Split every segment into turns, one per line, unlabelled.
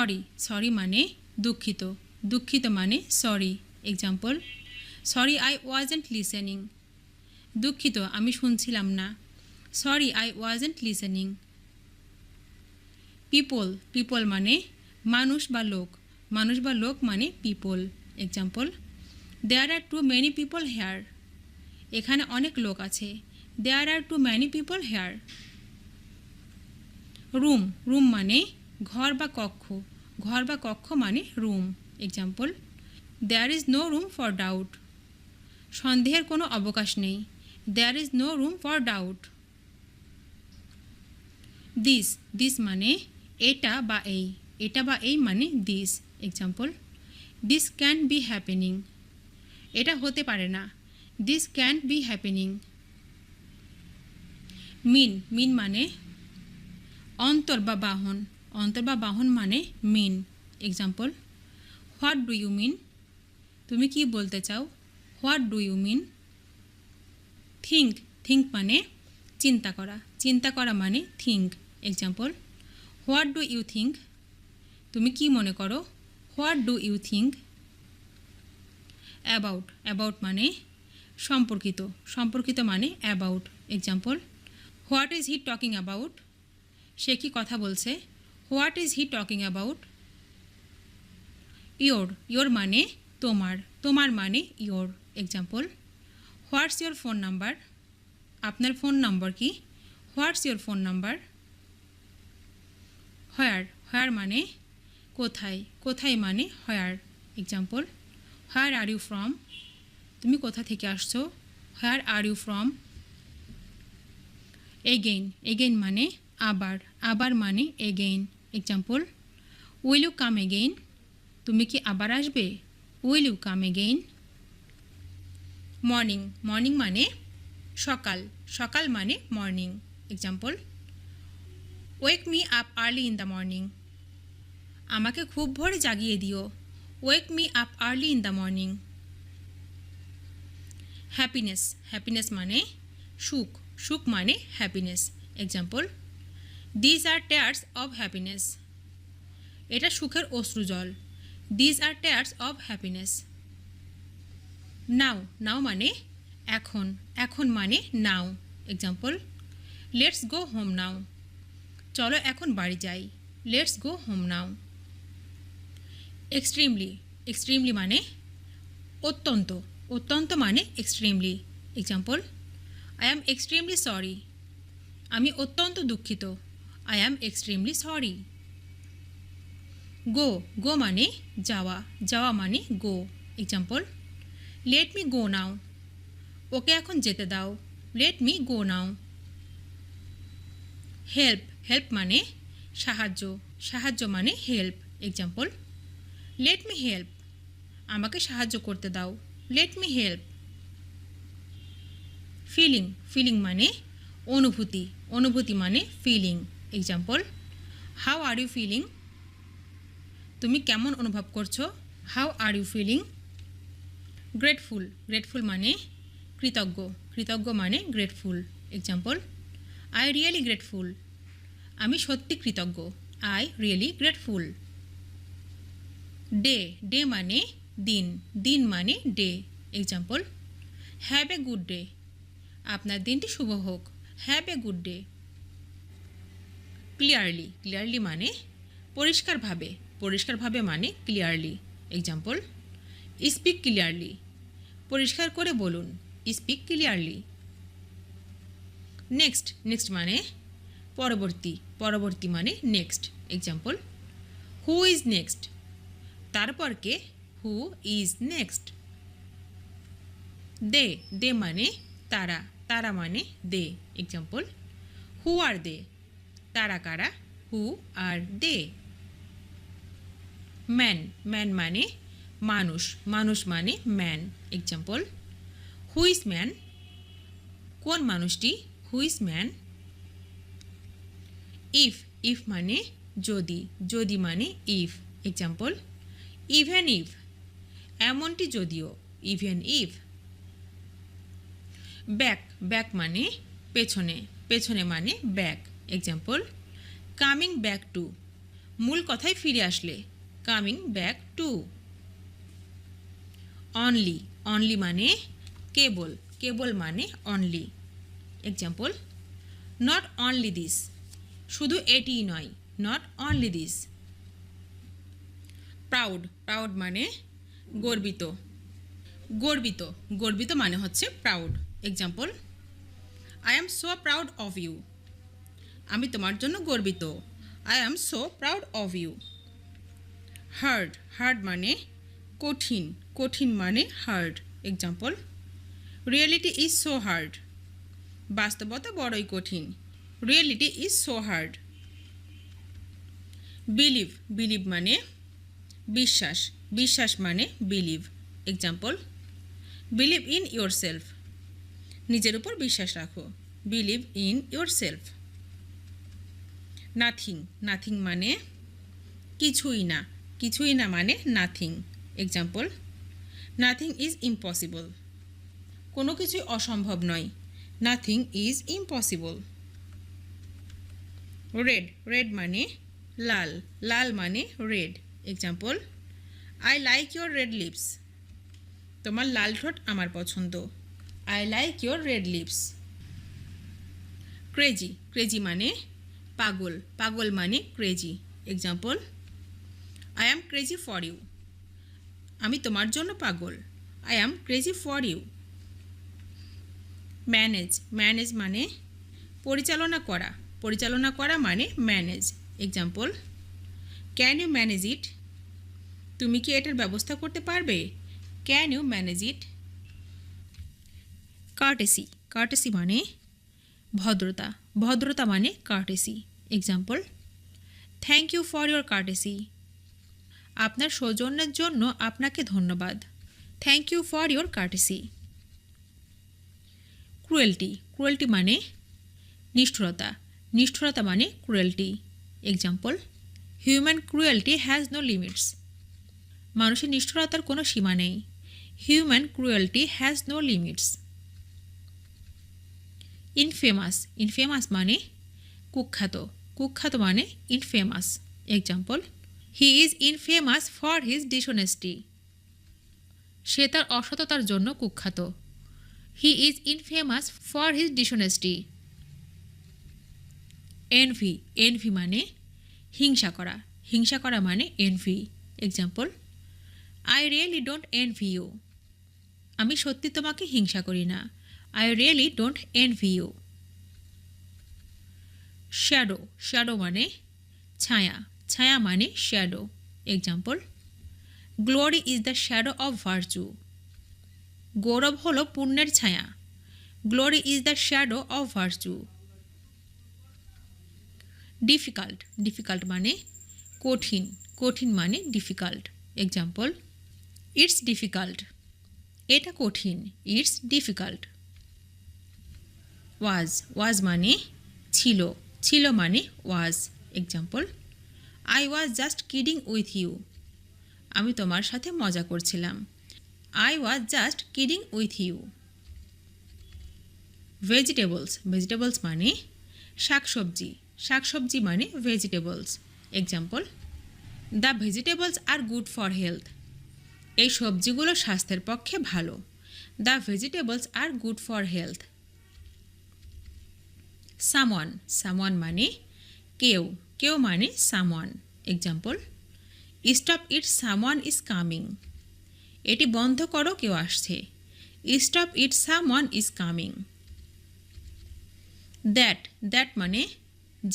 Sorry sorry মানে দুঃখিত দুঃখিত মানে sorry example sorry I wasn't listening দুঃখিত আমি শুনছিলাম না sorry I wasn't listening people people মানে মানুষ বা লোক মানে people example there are too many people here এখানে অনেক লোক আছে there are too many people here room room মানে ঘর বা কক্ষ মানে room example there is no room for doubt সন্দেহের কোনো অবকাশ নেই there is no room for doubt this মানে এটা বা এই মানে this example this can be happening এটা হতে পারে না this can be happening mean মানে অন্তর বা বাহন মানে mean example what do you mean তুমি কি বলতে চাও what do you mean think মানে চিন্তা করা মানে think example what do you think তুমি কি মনে করো what do you think about মানে সম্পর্কিত মানে about example what is he talking about সে কি কথা বলছে what is he talking about your মানে তোমার মানে your example what's your phone number আপনার ফোন নম্বর কি what's your phone number where মানে কোথায় মানে where example where are you from তুমি কোথা থেকে আসছো where are you from again মানে আবার মানে again example will you come again তুমি কি আবার আসবে will you come again morning মানে সকাল মানে morning example wake me up early in the morning আমাকে খুব ভোরে জাগিয়ে দিও wake me up early in the morning happiness মানে সুখ মানে happiness example these are tears of happiness এটা সুখের অশ্রুজল these are tears of happiness now মানে এখন মানে now example let's go home now চলো এখন বাড়ি যাই let's go home now extremely মানে অত্যন্ত মানে extremely example I am extremely sorry আমি অত্যন্ত দুঃখিত আই অ্যাম এক্সট্রিমলি সরি গো মানে যাওয়া মানে গো এক্সাম্পল লেট মি গো নাও ওকে এখন যেতে দাও লেট মি গো নাও হেল্প মানে সাহায্য মানে help example let me help আমাকে সাহায্য করতে দাও লেট মি হেল্প ফিলিং মানে অনুভূতি মানে feeling example how are you feeling তুমি কেমন অনুভব করছো how are you feeling grateful মানে কৃতজ্ঞ মানে grateful example I really grateful আমি সত্যি কৃতজ্ঞ আই রিয়েলি গ্রেটফুল ডে মানে দিন মানে day example have a good day আপনার দিনটি শুভ হোক have a good day clearly মানে পরিষ্কারভাবে মানে ক্লিয়ারলি এক্সাম্পল স্পিক ক্লিয়ারলি পরিষ্কার করে বলুন স্পিক ক্লিয়ারলি নেক্সট মানে পরবর্তী মানে next example who is next তারপর কে হু ইজ নেক্সট দে মানে তারা মানে দে এক্সাম্পল হু আর দে তারা কারা হু আর দে ম্যান মানে মানুষ মানে man example who is man কোন মানুষটি হু ইজ ম্যান ইফ মানে যদি মানে ইফ এক্সাম্পল ইভেন ইফ এমনটি যদিও ইভেন ইফ ব্যাক মানে পেছনে মানে back example coming back to মূল কথায় ফিরে আসলে, coming back to. Only, only মানে কেবল, কেবল মানে only. Example, not only this, শুধু এটিই নয়, not only this. Proud, proud মানে গর্বিত, গর্বিত, গর্বিত মানে হচ্ছে proud. Example, I am so proud of you, আমি তোমার জন্য গর্বিত, I am so proud of you. Hard, hard মানে কঠিন, কঠিন মানে hard. Example, reality is so hard, বাস্তবতা বড়ই কঠিন, reality is so hard. Believe, believe মানে বিশ্বাস, বিশ্বাস মানে believe. Example, believe in yourself, নিজের উপর বিশ্বাস রাখো, believe in yourself. Nothing, nothing মানে কিছুই না, কিছুই না মানে nothing. Example, nothing is impossible, কোনো কিছুই অসম্ভব নয়, nothing is impossible. Red, red মানে লাল, লাল মানে red. Example, I like your red lips, তোমার লাল ঠোঁট আমার পছন্দ, I like your red lips. Crazy, crazy মানে পাগল, পাগল মানে crazy. Example, I am crazy for you, আমি তোমার জন্য পাগল, I am crazy for you. Manage, manage মানে পরিচালনা করা, পরিচালনা করা মানে manage. Example, can you manage it, তুমি কি এটার ব্যবস্থা করতে পারবে, can you manage it. Courtesy, courtesy মানে ভদ্রতা, ভদ্রতা মানে courtesy. Example, thank you for your courtesy, আপনার সৌজন্যের জন্য আপনাকে ধন্যবাদ, thank you for your courtesy. Cruelty, cruelty মানে নিষ্ঠুরতা, নিষ্ঠুরতা মানে cruelty. Example, human cruelty has no limits, মানুষের নিষ্ঠুরতার কোনো সীমা নেই, human cruelty has no limits. Infamous, infamous মানে কুখ্যাত, কুখ্যাত মানে infamous. Example, he is infamous for his dishonesty, সে তার অসততার জন্য কুখ্যাত, he is infamous for his dishonesty. Envy, envy মানে হিংসা করা, হিংসা করা মানে envy. Example, I really don't envy you, আমি সত্যি তোমাকে হিংসা করি না, I really don't envy you. Shadow, shadow মানে ছায়া, ছায়া মানে shadow. Example, glory is the shadow of virtue, গৌরব হলো পুণ্যের ছায়া, glory is the shadow of virtue. Difficult, difficult মানে কঠিন, কঠিন মানে ডিফিকাল্ট। এক্সাম্পল, ইটস ডিফিকাল্ট, এটা কঠিন, ইটস ডিফিকাল্ট। ওয়াজ, ওয়াজ মানে ছিল, ছিল মানে was. Example, I was just kidding with you, আমি তোমার সাথে মজা করছিলাম, I was just kidding with you. Vegetables, vegetables মানে শাকসবজি, শাকসবজি মানে vegetables. Example, the vegetables are good for health, এই সবজিগুলো স্বাস্থ্যের পক্ষে ভালো, the vegetables are good for health. Someone, someone মানে কেউ, কেউ মানে someone. Example, stop it, someone is coming, এটি বন্ধ করো, কেউ আসছে, stop it, someone is coming. That, that মানে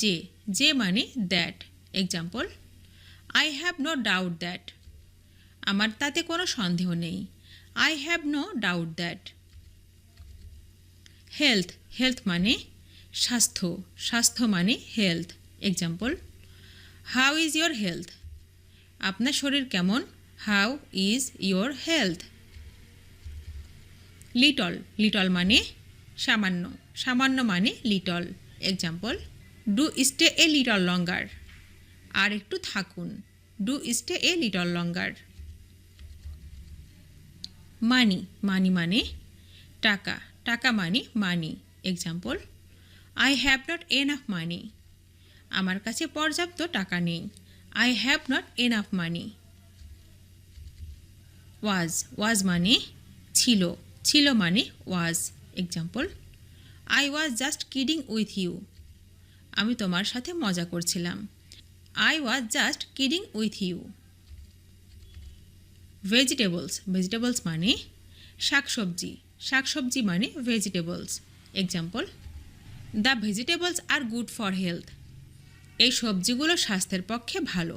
যে, যে মানে that. Example, I have no doubt that, আমার তাতে কোনো সন্দেহ নেই, I have no doubt that. Health, health মানে স্বাস্থ্য, স্বাস্থ্য মানে health. Example, how is your health, আপনার শরীর কেমন, how is your health. Little, little মানে সামান্য, সামান্য মানে little. Example, do stay a little longer, আর একটু থাকুন, do stay a little longer. Money, money মানে টাকা, টাকা মানে মানি। Example, I have not enough money, আমার কাছে পর্যাপ্ত টাকা নেই, I have not enough money. Was মানে ছিল, ছিল মানে was. Example, I was just kidding with you. আমি তোমার সাথে মজা করছিলাম। I was just kidding with you. Vegetables মানে শাকসবজি, শাকসবজি মানে vegetables. Example, the vegetables are good for health. এই সবজিগুলো স্বাস্থ্যের পক্ষে ভালো।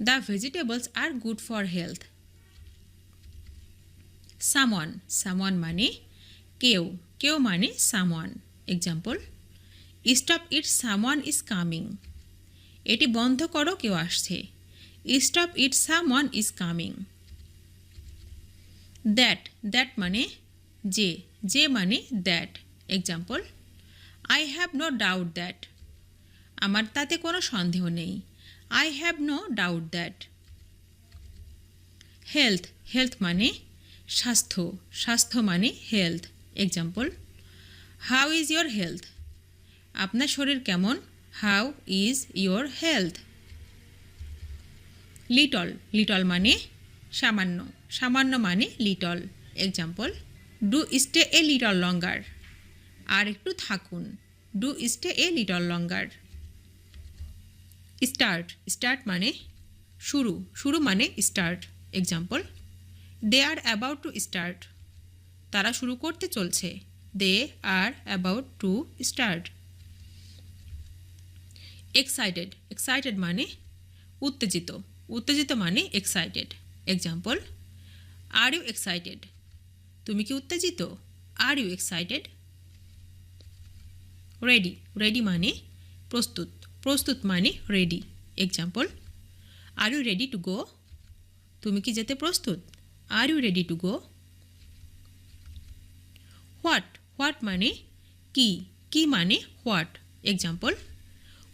The vegetables are good for health. Someone মানে কেউ, কেউ মানে someone. Example, stop it, someone is coming. এটি বন্ধ করো, কেউ আসছে। Stop it, someone is coming. That মানে যে মানে that. Example, I have no doubt that. আমার তাতে কোনো সন্দেহ নেই। I have no doubt that. Health মানে স্বাস্থ্য, স্বাস্থ্য মানে health. Example, how is your health? আপনার শরীর কেমন? How is your health? Little মানে সামান্য, সামান্য মানে little. Example, do stay a little longer. আর একটু থাকুন। Do stay a little longer. Start মানে শুরু মানে start. Example, they are about to start. তারা শুরু করতে চলছে। They are about to start. Excited মানে উত্তেজিত মানে excited. Example, are you excited? তুমি কি উত্তেজিত? আর ইউ এক্সাইটেড? রেডি মানে প্রস্তুত মানে ready. Example, are you ready to go? তুমি কি যেতে প্রস্তুত? Are you ready to go? What মানে কি মানে what. Example,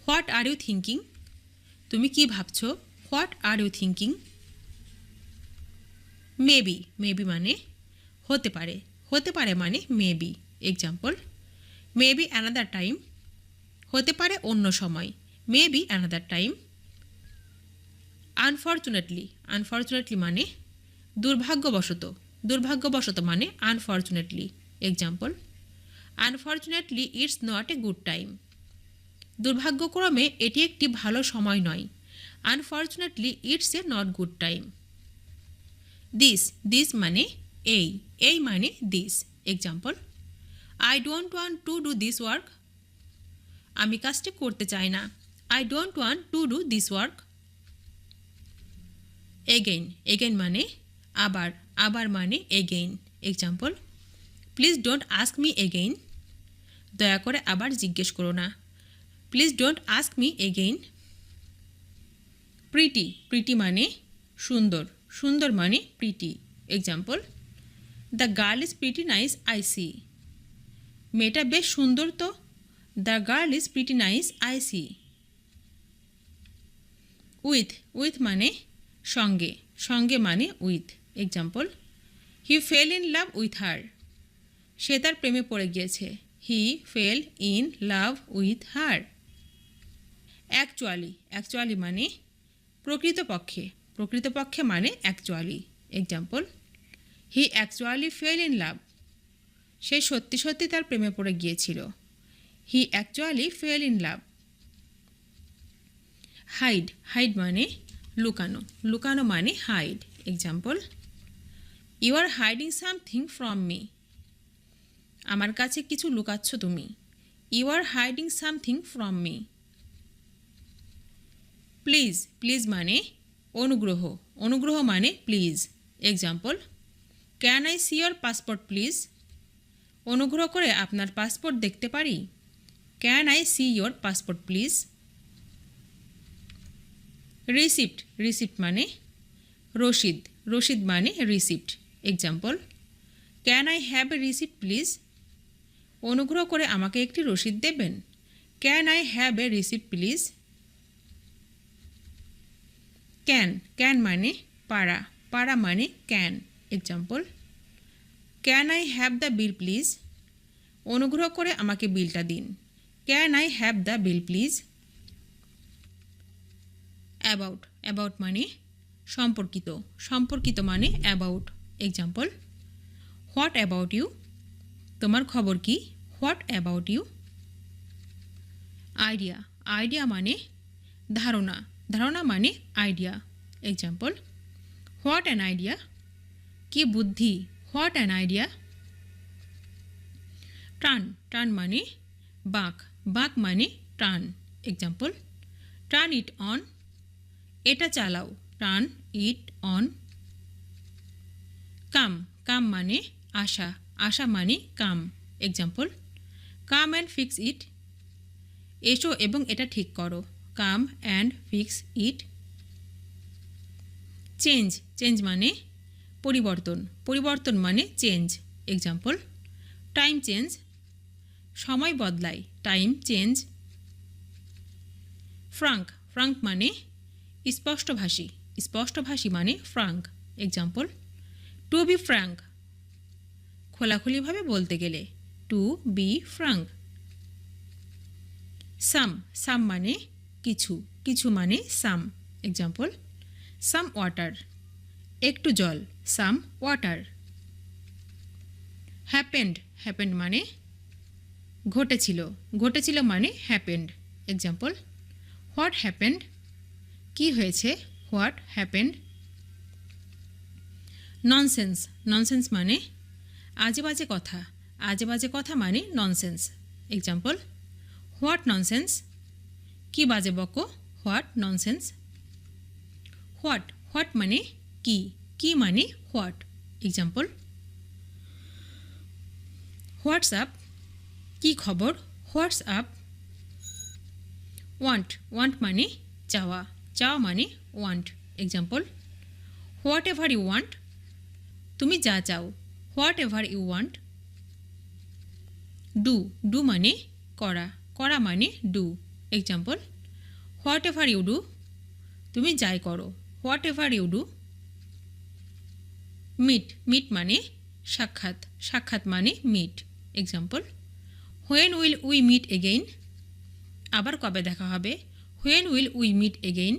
what are you thinking? তুমি কি ভাবছো? What are you thinking? Maybe মানে হতে পারে মানে maybe. Example, maybe another time. হতে পারে অন্য সময়। Maybe another time. আনফর্চুনেটলি মানে দুর্ভাগ্যবশত মানে unfortunately. Example, unfortunately it's not a good time. দুর্ভাগ্যক্রমে এটি একটি ভালো সময় নয়। Unfortunately it's a not good time. This মানে এই মানে this. Example, I don't want to do this work. আমি কাজটি করতে চাই না। I don't want to do this work. Again মানে আবার মানে again. Example, please don't ask me again. দয়া করে আবার জিজ্ঞেস করো না। Please don't ask me again. Pretty মানে সুন্দর মানে pretty. Example, the girl is pretty nice I see. মেয়েটা বেশ সুন্দর তো। The girl is pretty nice I see. With মানে সঙ্গে মানে with. Example, he fell in love with her. সে তার প্রেমে পড়ে গিয়েছে। He fell in love with her. Actually মানে প্রকৃতপক্ষে মানে actually. Example, he actually fell in love. সে সত্যি তার প্রেমে পড়ে গিয়েছিল। He actually fell in love. Hide মানে লুকানো মানে hide. Example, you are hiding something from me. আমার কাছে কিছু লুকাচ্ছ তুমি। You are hiding something from me. Please মানে অনুগ্রহ মানে please. Example, can I see your passport please? অনুগ্রহ করে আপনার পাসপোর্ট দেখতে পারি? Can I see your passport please? Receipt মানে রসিদ মানে receipt. Example, can I have a receipt please? অনুগ্রহ করে আমাকে একটি রসিদ দেবেন? Can I have a receipt please? Can মানে পারা মানে can. Example, can I have the bill please? অনুগ্রহ করে আমাকে বিলটা দিন। Can I have the bill please? About about মানে সম্পর্কিত, সম্পর্কিত মানে about. Example, what about you, তোমার খবর কি? What about you. Idea, idea মানে ধারণা, ধারণা মানে idea. Example, what an idea, কি বুদ্ধি, what an idea. Turn, turn মানে বাঁক, বাঁক মানে turn. Example, turn it on, এটা চালাও, টার্ন ইট অন। কাম, কাম মানে আসা, আসা মানে come. Example, come and fix it, এসো এবং এটা ঠিক করো, come and fix it. Change, change মানে পরিবর্তন, পরিবর্তন মানে চেঞ্জ। এক্সাম্পল, টাইম চেঞ্জ, সময় বদলায়, টাইম চেঞ্জ। ফ্রাঙ্ক, ফ্রাঙ্ক মানে স্পষ্টভাষী, স্পষ্টভাষী মানে frank. Example, to be frank, খোলাখুলিভাবে বলতে গেলে, to be frank. Some, some মানে কিছু, কিছু মানে সাম। এক্সাম্পল, সাম ওয়াটার, একটু জল, সাম ওয়াটার। হ্যাপেন্ড, হ্যাপেন্ড মানে ঘটেছিল, ঘটেছিল মানে হ্যাপেন্ড। এক্সাম্পল, হোয়াট হ্যাপেন্ড, কি হয়েছে, হোয়াট হ্যাপেন্ড। ননসেন্স, ননসেন্স মানে আজে বাজে কথা, আজে বাজে কথা মানে ননসেন্স। এক্সাম্পল, হোয়াট ননসেন্স, কি বাজে বকো, হোয়াট ননসেন্স। হোয়াট, হোয়াট মানে কি, কি মানে হোয়াট। এক্সাম্পল, হোয়াটসঅ্যাপ, কি খবর, হোয়াটসঅ্যাপ। ওয়ান্ট, ওয়ান্ট মানে চাওয়া, চাওয়া মানে want. Example, whatever you want, তুমি যা চাও, whatever you want. Do, do মানে করা, করা মানে do. Example, whatever you do, তুমি যাই করো, whatever you do. Meet, meet মানে সাক্ষাৎ, সাক্ষাৎ মানে meet. Example, when will we meet again, আবার কবে দেখা হবে, when will we meet again.